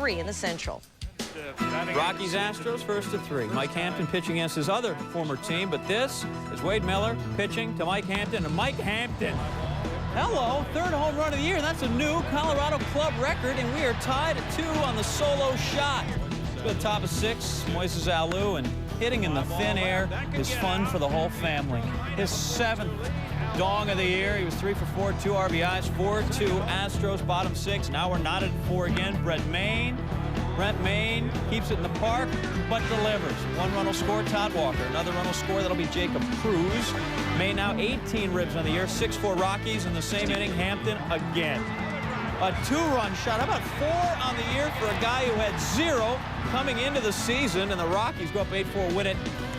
3 in the Central. Rockies Astros first to 3. Mike Hampton pitching against his other former team, but this is Wade Miller pitching to Mike Hampton, and Mike Hampton, hello, 3rd home run of the year. That's a new Colorado club record, and we are tied at 2 on the solo shot. To the top of 6, Moises Alou, and hitting in the thin air is fun for the whole family. His 7th dong of the year. He was 3 for 4, 2 RBIs, 4-2 Astros, bottom 6. Now we're knotted at 4 again. Brent Maine keeps it in the park, but delivers. 1 run will score, Todd Walker. Another run will score, that'll be Jacob Cruz. Maine now 18 ribs on the year, 6-4 Rockies in the same inning. Hampton again. A 2-run shot. How about 4 on the year for a guy who had 0 coming into the season, and the Rockies go up 8-4, win it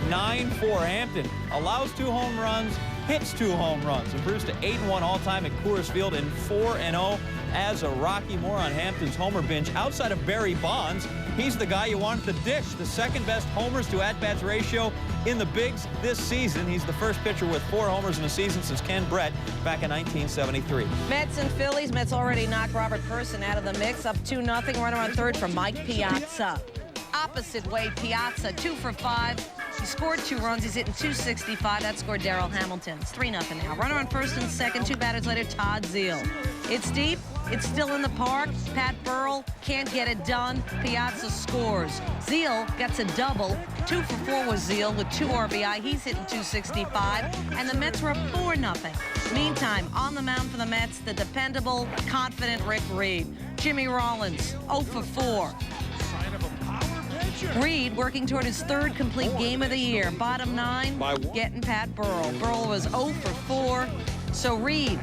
9-4. Hampton allows 2 home runs, hits 2 home runs, improves to 8-1 all-time at Coors Field and 4-0 as a Rocky. More on Hampton's homer binge. Outside of Barry Bonds, he's the guy you wanted to dish. The 2nd-best homers to at-bats ratio in the bigs this season. He's the first pitcher with 4 homers in a season since Ken Brett back in 1973. Mets and Phillies. Mets already knocked Robert Person out of the mix. Up 2-0. Runner on 3rd for Mike Piazza. Opposite way, Piazza, 2 for 5. He scored 2 runs. He's hitting .265. That scored Darrell Hamilton. It's 3-0 now. Runner on 1st and 2nd. 2 batters later, Todd Zeile. It's deep. It's still in the park. Pat Burrell can't get it done. Piazza scores. Zeile gets a double. 2 for 4 was Zeile with 2 RBI. He's hitting .265. And the Mets were up 4-0. Meantime, on the mound for the Mets, the dependable, confident Rick Reed. Jimmy Rollins, 0 for 4. Reed working toward his 3rd complete game of the year. Bottom 9, getting Pat Burrell. Burrell was 0 for 4. So Reed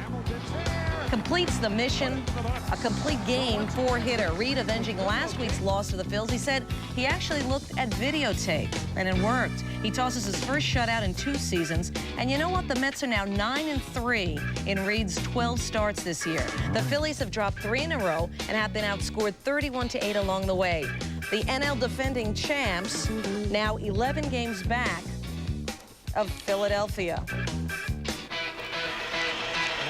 completes the mission, a complete game, 4-hitter. Reed avenging last week's loss to the Phils. He said he actually looked at videotape, and it worked. He tosses his first shutout in 2 seasons. And you know what? The Mets are now 9-3 in Reed's 12 starts this year. The Phillies have dropped 3 in a row and have been outscored 31-8 along the way. The NL defending champs, now 11 games back of Philadelphia.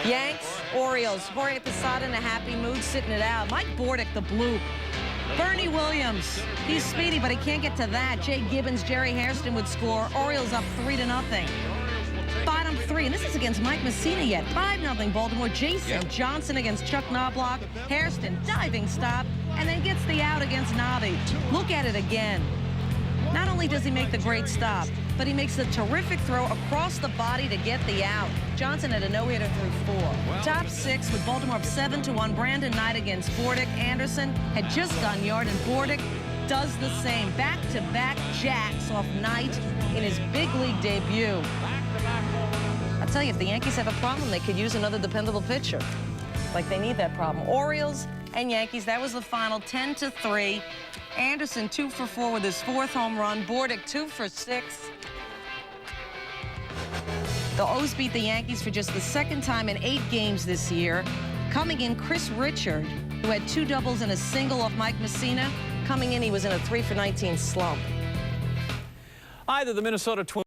Yanks, Orioles. Jorge Posada in a happy mood, sitting it out. Mike Bordick, the blue. Bernie Williams, he's speedy, but he can't get to that. Jay Gibbons, Jerry Hairston would score. Orioles up 3-0. Bottom 3, and this is against Mike Messina yet. 5-0 Baltimore. Jason Johnson against Chuck Knobloch. Hairston diving stop, and then gets the out against Nobby. Look at it again. Not only does he make the great stop, but he makes the terrific throw across the body to get the out. Johnson had a no-hitter through 4. Top 6 with Baltimore up 7-1. Brandon Knight against Bordick. Anderson had just gone yard, and Bordick does the same. Back-to-back jacks off Knight in his big league debut. I'll tell you, if the Yankees have a problem, they could use another dependable pitcher. Like, they need that problem. Orioles and Yankees, that was the final, 10-3. Anderson 2 for 4 with his 4th home run. Bordick 2 for 6. The O's beat the Yankees for just the 2nd time in 8 games this year. Coming in, Chris Richard, who had 2 doubles and a single off Mike Messina. Coming in, he was in a 3 for 19 slump. Either the Minnesota Twins